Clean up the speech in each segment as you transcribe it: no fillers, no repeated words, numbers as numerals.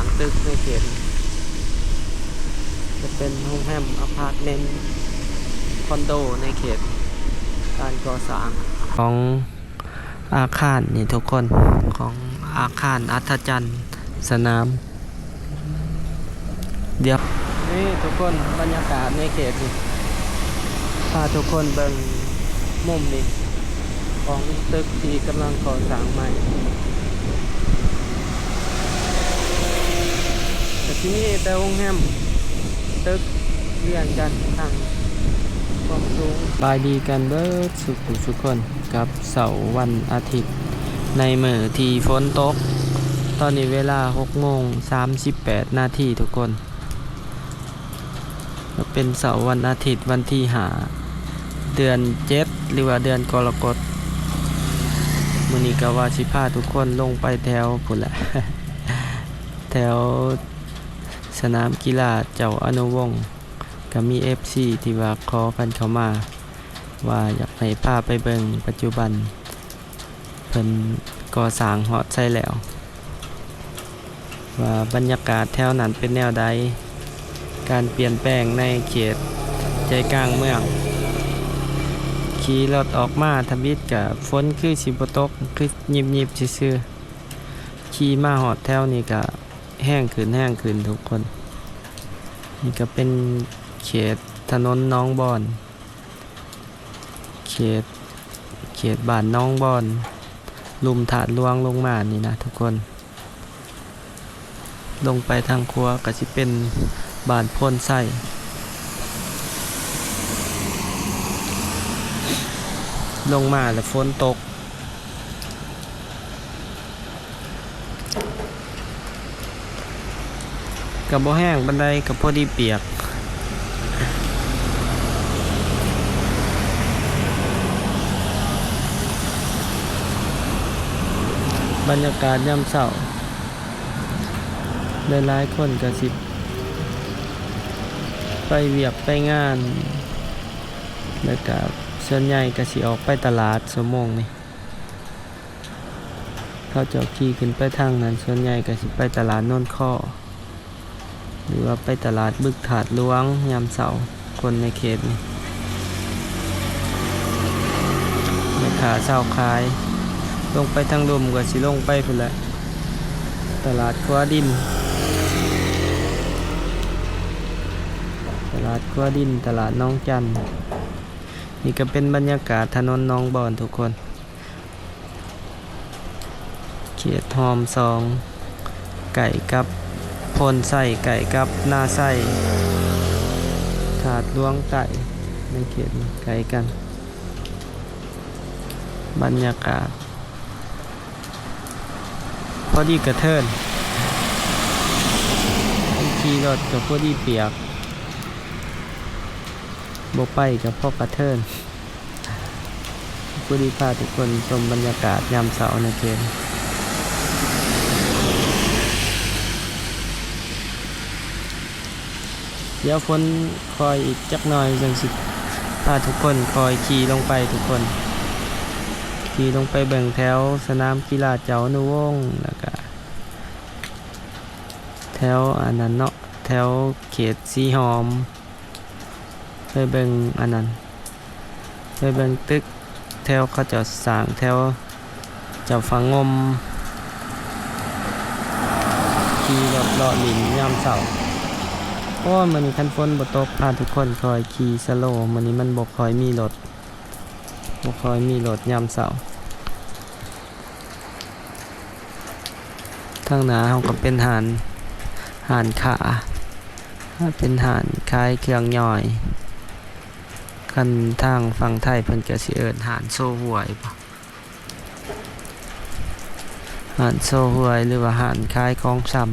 างตึกในเขตจะเป็นโรงแรมอพาร์ตเมนต์คอนโดในเขตการก่อสร้างของอาคารนี่ทุกคนของอาคารอัศจรรย์สนามเดี๋ยวนี่ทุกคนบรรยากาศในเขตนี่พาทุกคนเบิ่งมุมนี้ของตึกที่กำลังก่อสร้างใหม่แต่ที่นี่แต่โรงแรมตึกเรียงกันทางความสูงบายดีกันเบิดทุกคนกับเสาร์วันอาทิตย์ในมื้อที่ฝนตกตอนนี้เวลา 6:38 นาทีทุกคนเป็นเสาร์วันอาทิตย์วันที่5เดือน7หรือว่าเดือนกรกฎาคมมื้อนี้ก็ว่าสิพาทุกคนลงไปแถวพุ่นแหละ แถวสนามกีฬาเจ้าอนุวงศ์ก็มี FC ที่ว่าขอกันเข้ามาว่าอยากให้พาไปเบิ่งปัจจุบันเพิ่นก่อสร้างฮอดใส่แล้วว่าบรรยากาศแถวนั้นเป็นแนวใดการเปลี่ยนแปลงในเขตใจกลางเมืองขี่รถออกมาทำบิดกับฝนคือสิบ่ตกคือยิบๆซื่อๆขี่มาฮอดแถวนี้ก็แห้งขึ้นทุกคนนี่ก็เป็นเขตถนนน้องบอนเขตบ้านน้องบอนลุมถาดลวงลงมานี่นะทุกคนลงไปทางครัวก็สิเป็นบ้านพ่นไส้ลงมาแล้วฝนตกกับบ่แห้งบันไดกับพอดีเปียกบรรยากาศยามเช้าหลายๆคนก็สิไปเวียกไปงานแล้วก็ส่วนใหญ่ก็สิออกไปตลาดชั่วโมงนี้เขาจะขี่ขึ้นไปทางนั้นส่วนใหญ่ก็สิไปตลาดโน่นข้อหรือว่าไปตลาดบึกถาดหลวงยามเช้าคนในเขตนี้แม่ค้าเช้าขายลงไปทางลมก็สิลงไปพุ่นแหละตลาดขัวดินตลาดน้องจันนี่ก็เป็นบรรยากาศถนนน้องบอนทุกคนเขตหอมซองไก่กับพนไส้ไก่กับหน้าไส้ถาดลวงไก่ในเขตไก่กันบรรยากาศพอดีกระเทินขี่รถกับพอดีเปียกบกไปกับพ่อกระเทินพอดีพาทุกคนชมบรรยากาศยามเช้าในเขตเดี๋ยวฝนคอยอีกจักหน่อยจังสิพาทุกคนคอยขี่ลงไปทุกคนขี่ลงไปเบิ่งแถวสนามกีฬาเจ้าอนุวงศ์แล้วก็แถวอันนั้นเนาะแถวเขตสีหอมไปเบิ่งอันนั้นไปเบิ่งตึกแถวเขาจะสร้างแถวเจ้าฝังงมขี่รถเลาะหลินยามเช้าโอ้มื้อนี้คันฝนบ่ตกพาทุกคนคอยขี่สโลว์มื้อนี้มันบ่ค่อยมีรถยามเช้าทางหน้าเฮาก็เป็นหาดขาเป็นหาดขายเครื่องย่อยคันทางฝั่งไทยเพิ่นก็สิเอิ้นหาดโซหวยบ่หาดโซหวยหรือว่าหาดขายของชำ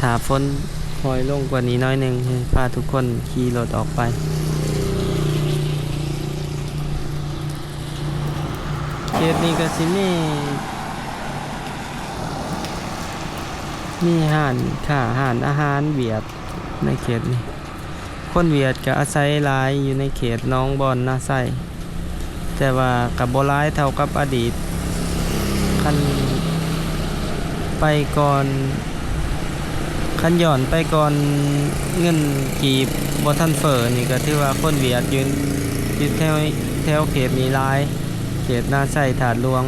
ถ้าฝนคอยลงกว่านี้น้อยหนึ่งพาทุกคนขี่รถออกไปเขตนี้ก็สิมีห้านอาหารเวียดในเขตนี้คนเวียดก็อาศัยหลายอยู่ในเขตน้องบอนนาไส้ แต่ว่ากับบ่ร้ายเท่ากับอดีตคันไปก่อนคันย้อนไปก่อนเงินกีบบ่ทันเฟ้อนี่ก็ถือว่าคนเวียดอยู่แถวเขตนี้หลายเขตนาไส้ถาดหลวง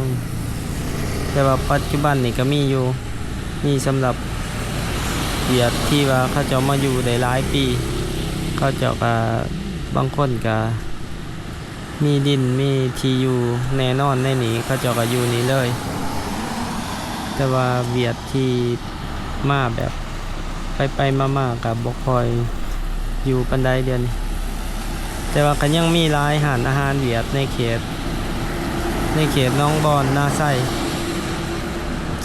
แต่ว่าปัจจุบันนี่ก็มีอยู่มีสำหรับเวียดที่ว่าเขาเจ้ามาอยู่ได้หลายปีเขาเจ้าก็บางคนก็มีดินมีที่อยู่แน่นอนในนี้เขาเจ้าก็อยู่นี่เลยแต่ว่าเวียดที่มาแบบไปมาๆกับบ่ค่อยอยู่ปานใดเดือนนี้แต่ว่าก็ยังมีหลายร้านอาหารเวียดในเขตน้องบอนนาไส้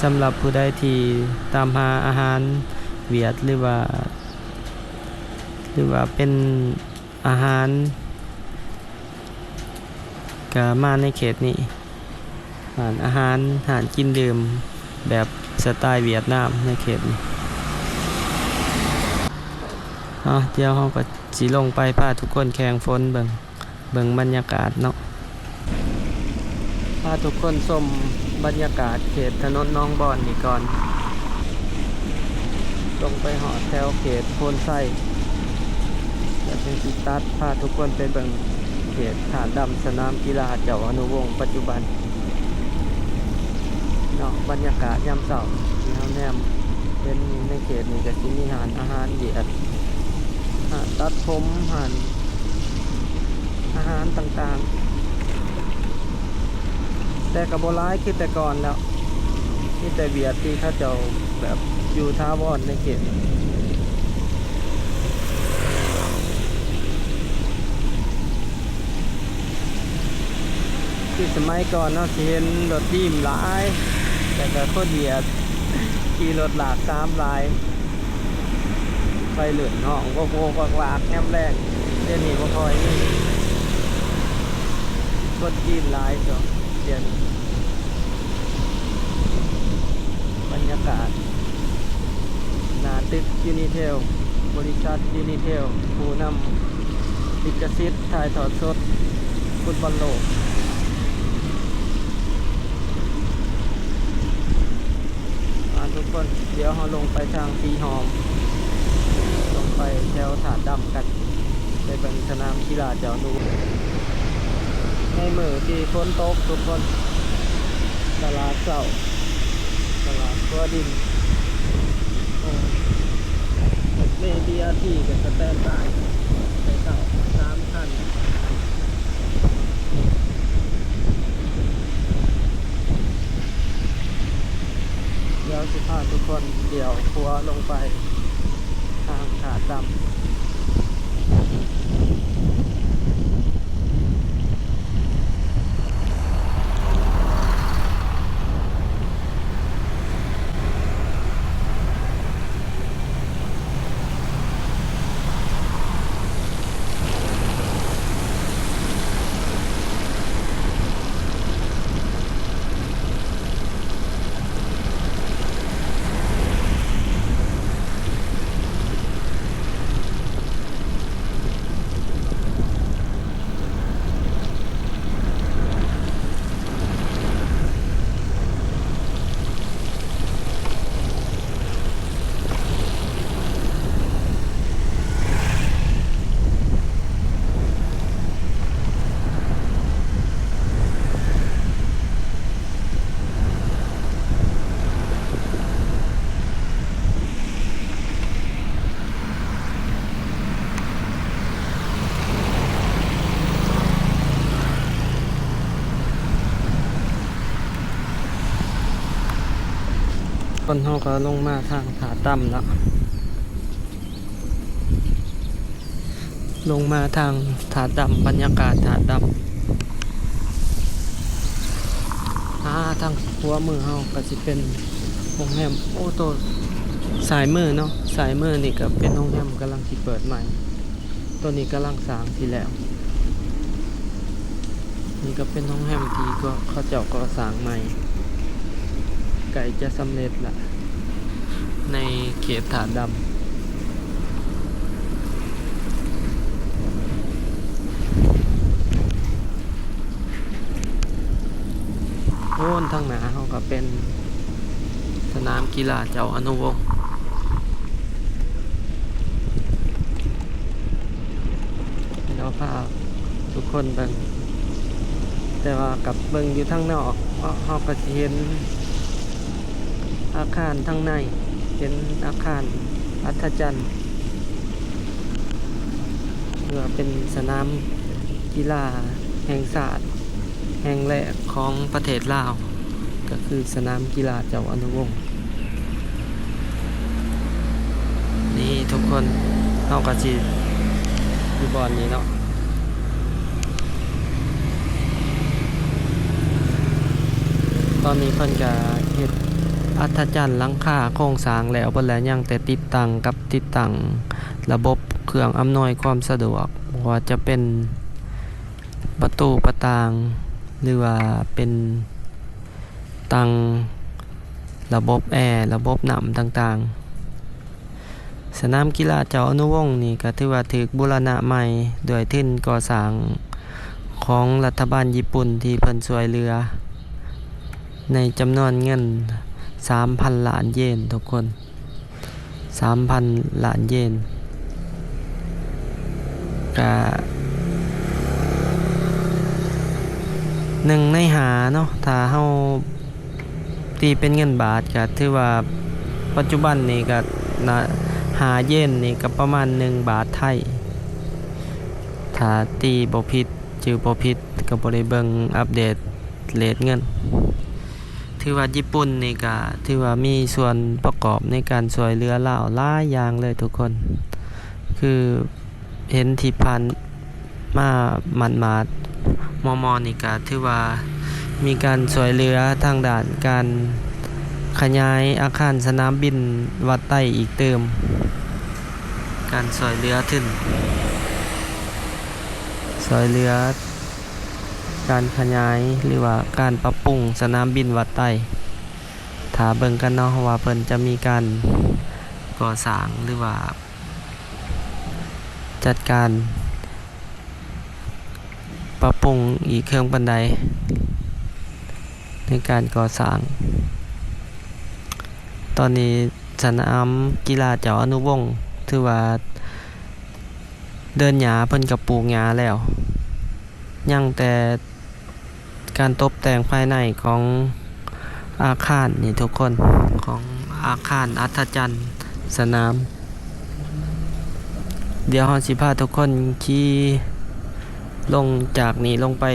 สำหรับผู้ใดที่ตามหาอาหารเวียดหรือว่าเป็นอาหารก็มาในเขตนี้ร้านอาหารกินดื่มแบบสไตล์เวียดนามในเขตนี้เดี๋ยวเราก็สิลงไปพาทุกคนแข่งฝนเบิ่งบรรยากาศเนาะพาทุกคนชมบรรยากาศเขตถนนน้องบอนนี่ก่อนลงไปหอดแถวเขตโพนไส้แล้วเป็นสิตัดพาทุกคนไปเบิ่งเขตฐานดำสนามกีฬาเจ้าอนุวงศ์ปัจจุบันเนาะบรรยากาศยามเช้าที่เฮาแนมเป็นในเขตนี้ก็สิมีอาหารเวียดตัดผมอาหารต่างๆแต่กับโบราณคิดแต่ก่อนแล้วนี่แต่เวียดที่เขาเจ้าแบบอยู่ท้าวรในเขตคือสมัยก่อนเนาะเห็นรถทีมหลายแต่ก็คนเวียดขี่รถหลาก3 ลายไปเหลืองห้องโกกวากแง้มแรกเดี๋ยวนี้บ่ค่อยนี่รถทีมหลายจ้ะเดี๋ยวนี้บรรยากาศหน้าตึกยูนิเทลบริษัทยูนิเทลผู้นำลิขสิทธิ์ถ่ายทอดสดฟุตบอลโลกทุกคนเดี๋ยวเราลงไปทางสีหอมลงไปแถวถาดดำกันไปเป็นสนามกีฬาเจ้าหนูในมือที่ฝนตกทุกคนตลาดเสาตลาดตัวดินเมดีอาทีกับสแตนบายไปเสา3 คันเดี๋ยวสิพาทุกคนเดี๋ยวขัวลงไปทางถาดดำคนเขาก็ลงมาทางถาต่ำแล้วลงมาทางถาต่ำบรรยากาศถาต่ำทางหัวมือเขาก็จะเป็นโรงแรมโอโตสายมือเนาะสายมือนี่ก็เป็นโรงแรมกำลังที่เปิดใหม่ตัวนี้กำลังสร้างที่แล้วนี่ก็เป็นโรงแรมที่ก็เขาเจ้าก็สร้างใหม่ไก่จะสำเร็จละในเขตถาดดำ โน่นทางหน้าเฮาก็เป็นสนามกีฬาเจ้าอนุวงศ์เราพาทุกคนเบิ่งแต่ว่ากับเบิ่งอยู่ทางนอกเฮาก็สิเห็นอาคารทางในเป็นอาคารอัศจรรย์เพื่อเป็นสนามกีฬาแห่งชาติแห่งแรกของประเทศลาวก็คือสนามกีฬาเจ้าอนุวงศ์นี่ทุกคนเฮาก็สิอยู่บอนนี้เนาะตอนนี้เพิ่นก็เฮ็ดอัศจรรย์หลังคาโครงสร้างแล้วเบิดแล้วยังแต่ติดตั้งระบบเครื่องอำนวยความสะดวกว่าจะเป็นประตูประต่างหรือว่าเป็นตังระบบแอร์ระบบน้ำต่างๆสนามกีฬาเจ้าอนุวงศ์นี่ก็ถือว่าถูกบูรณะใหม่ด้วยทุนก่อสร้างของรัฐบาลญี่ปุ่นที่เพิ่นช่วยเหลือในจำนวนเงิน 3,000 ล้านเยนทุกคน 3,000 ล้านเยนก็1ใน5เนาะถ้าเฮาตีเป็นเงินบาทก็ถือว่าปัจจุบันนี่ก็5เยนนี่ก็ประมาณ1บาทไทยถ้าตีบ่ผิดจื่อบ่ผิดก็บ่ได้เบิ่งอัปเดตเรทเงินถือว่าญี่ปุ่นนี่ก็ถือว่ามีส่วนประกอบในการช่วยเหลือลาวหลายอย่างเลยทุกคนคือเห็นที่ผ่านมามาดมอนี่ก็ถือว่ามีการช่วยเหลือทางด้านการขยายอาคารสนามบินวัดใต้อีกเติมการช่วยเหลือถึงช่วยเหลือการขยายหรือว่าการปรับปรุงสนามบินวัดใต้ถ้าเบิ่งกันเนาะว่าเพิ่นจะมีการก่อสร้างหรือว่าจัดการปรับปรุงอีกเครื่องปานใดในการก่อสร้างตอนนี้สนามกีฬาเจ้าอนุวงศ์ถือว่าเดินหญ้าเพิ่นก็ปลูกหญ้าแล้วยังแต่การตกแต่งภายในของอาคารนี่ทุกคนของอาคารอัศจรรย์สนามเดี๋ยวเฮาสิพาทุกคนขี่ลงจากนี้ลงไป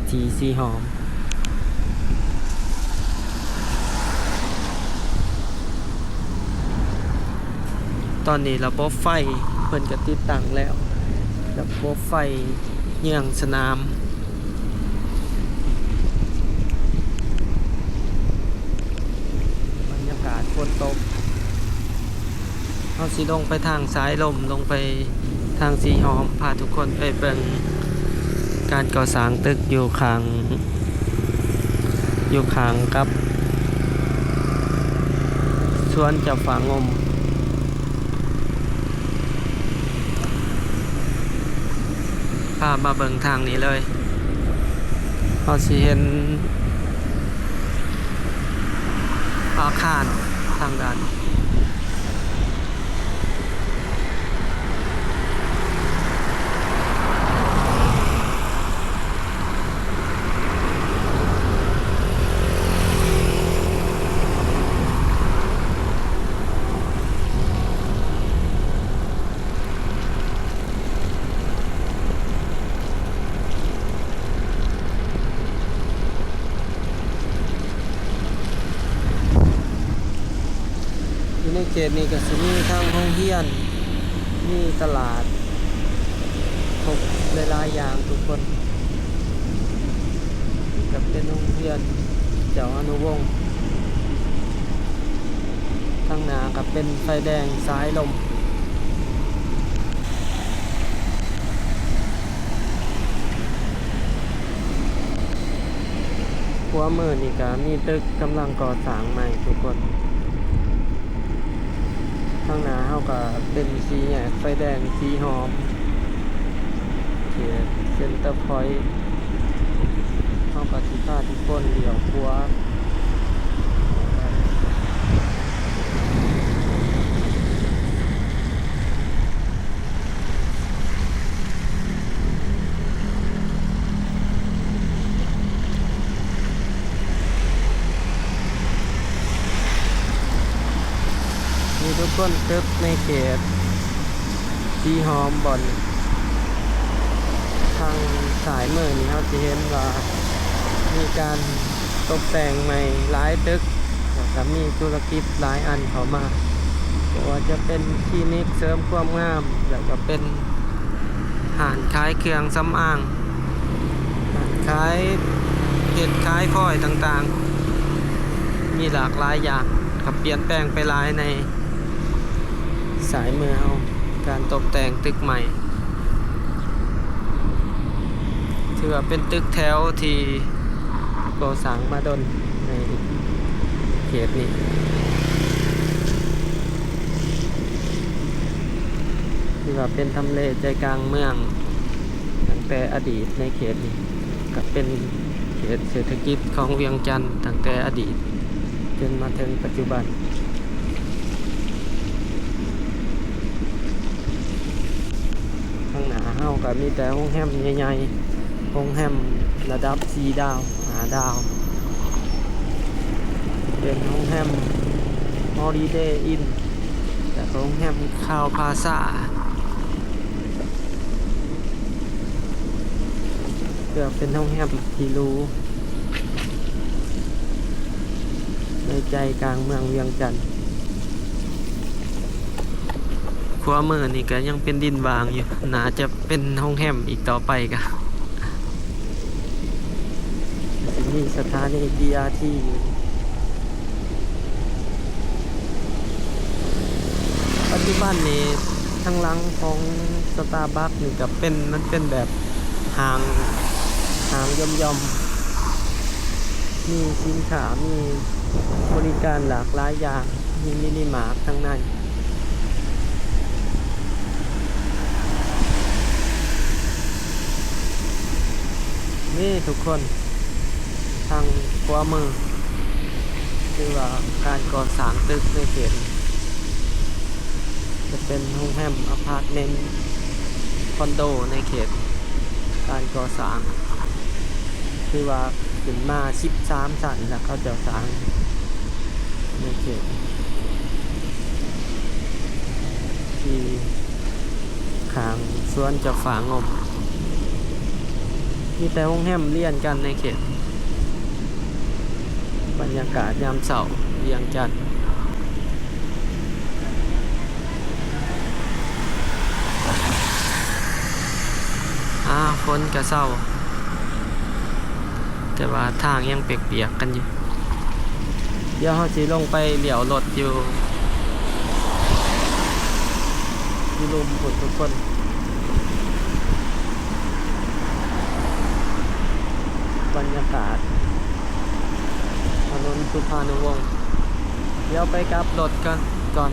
ที่สีหอมตอนนี้ระบบไฟเพิ่นก็ติดตั้งแล้วระบบไฟเยื้องสนามบรรยากาศฝนตกเฮาสิลงไปทางสายลมลงไปทางสีหอมพาทุกคนไปเบิ่งการก่อสร้างตึกอยู่ข้างกับสวนเจ้าฝางมพามาเบิ่งทางนี้เลยเราสิเห็นอาคารทางด้านในเขตนี้ก็สิมีทางโรงเรียนมีตลาดครบหลายๆอย่างทุกคนกับเป็นโรงเรียนเจ้าอนุวงศ์ทางหน้ากับเป็นไฟแดงสายลมหัวมือนี่ก็มีตึกกำลังก่อสร้างใหม่ทุกคนข้างหน้าเฮาก็เป็นสีแยกไฟแดงสีหอมเขตเซ็นเตอร์พอยต์เฮาก็สิพา ทุกคนเลี้ยวขวามีทุกคนตึกในเขตสีหอมบ่อนทางสายมือนี้เราจะเห็นว่ามีการตกแต่งใหม่หลายตึกแล้วก็มีธุรกิจหลายอันเข้ามาแต่ว่าจะเป็นคลินิกเสริมความงามแล้วก็เป็นห้านขายเครื่องสำอางห้านขายเห็ดขายพลอยต่างๆมีหลากหลายอย่างกับเปลี่ยนแปลงไปหลายในสายมือเอาการตกแต่งตึกใหม่ถือว่าเป็นตึกแถวที่ก่อสร้างมาดนในเขตนี้ถือว่าเป็นทำเลใจกลางเมืองตั้งแต่อดีตในเขตนี้ก็เป็นเขตเศรษฐกิจของเวียงจันทร์ตั้งแต่อดีตจนมาถึงปัจจุบันข้างหน้าเฮาก็มีแต่โรงแรมใหญ่ๆโรงแรมระดับ4 ดาว5 ดาวเป็นโรงแรม Holiday Inn แต่โรงแรมคาวพลาซ่าเกือบเป็นโรงแรมที่รู้ในใจกลางเมืองเวียงจันทร์ขวามือนี่ก็ยังเป็นดินวางอยู่น่าจะเป็นห้องแฮมอีกต่อไปกันมีสถานี BRT อยู่ปัจจุบันนี้ทางหลังของสตาร์บัคนี่ก็มันเป็นแบบห่างย่อมๆมีสินค้ามีบริการหลากหลายอย่างมีมินิมาร์ททั้งนั้นนี่ทุกคนทางขวามือคือว่าการก่อสร้างตึกในเขตจะเป็นโรงแรมอพาร์ตเมนต์คอนโดในเขตการก่อสร้างคือว่าขึ้นมา13 ชั้นแล้วเขาจะสร้างในเขตที่ข้างสวนเจ้าฝางมมีแต่โรงแรมเรียนกันในเขตบรรยากาศยามเช้าเวียงจันทร์ฝนกระเศร้าแต่ว่าทางยังเปียกๆกันอยู่เดี๋ยวเราสิลงไปเหลียวรถอยู่ลุมพุ่นทุกคนบรรยากาศถนนสุภานุวงศ์เดี๋ยวไปกลับรถกันก่อน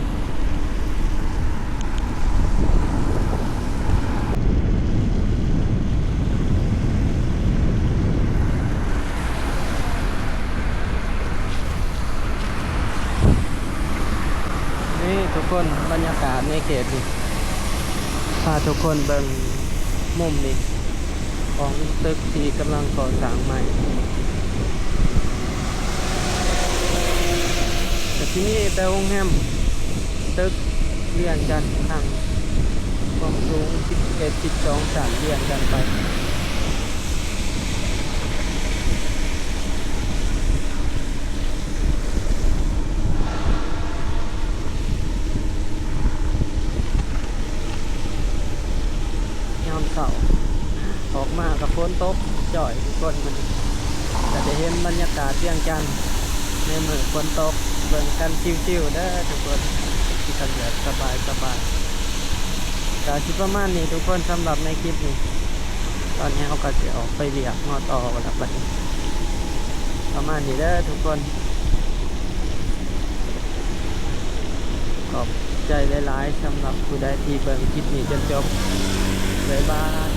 นี่ทุกคนบรรยากาศในเขตนี่พาทุกคนเบิ่งมุมนี้ของตึกที่กำลังก่อสร้างใหม่แต่ที่นี่แต่โรงแรมตึกเรียงกันทางความสูง11-12 ชั้นเรียงกันไปยามเสาร์ออกมากับฝนตกจ่อยทุกคนมันจะได้เห็นบรรยากาศเวียงจันทร์ในมื้อฝนตกเบิ่งกันชิวๆเด้อทุกคนที่กันแบบสบายก็สิประมาณนี้ทุกคนสำหรับในคลิปนี้ตอนนี้เราก็จะออกไปเรียกงอต่อแล้วบัดนี้ประมาณนี้เด้อทุกคนขอบใจหลายๆสำหรับผู้ใดที่เบิ่งคลิปนี้จนจบบ๊ายบาย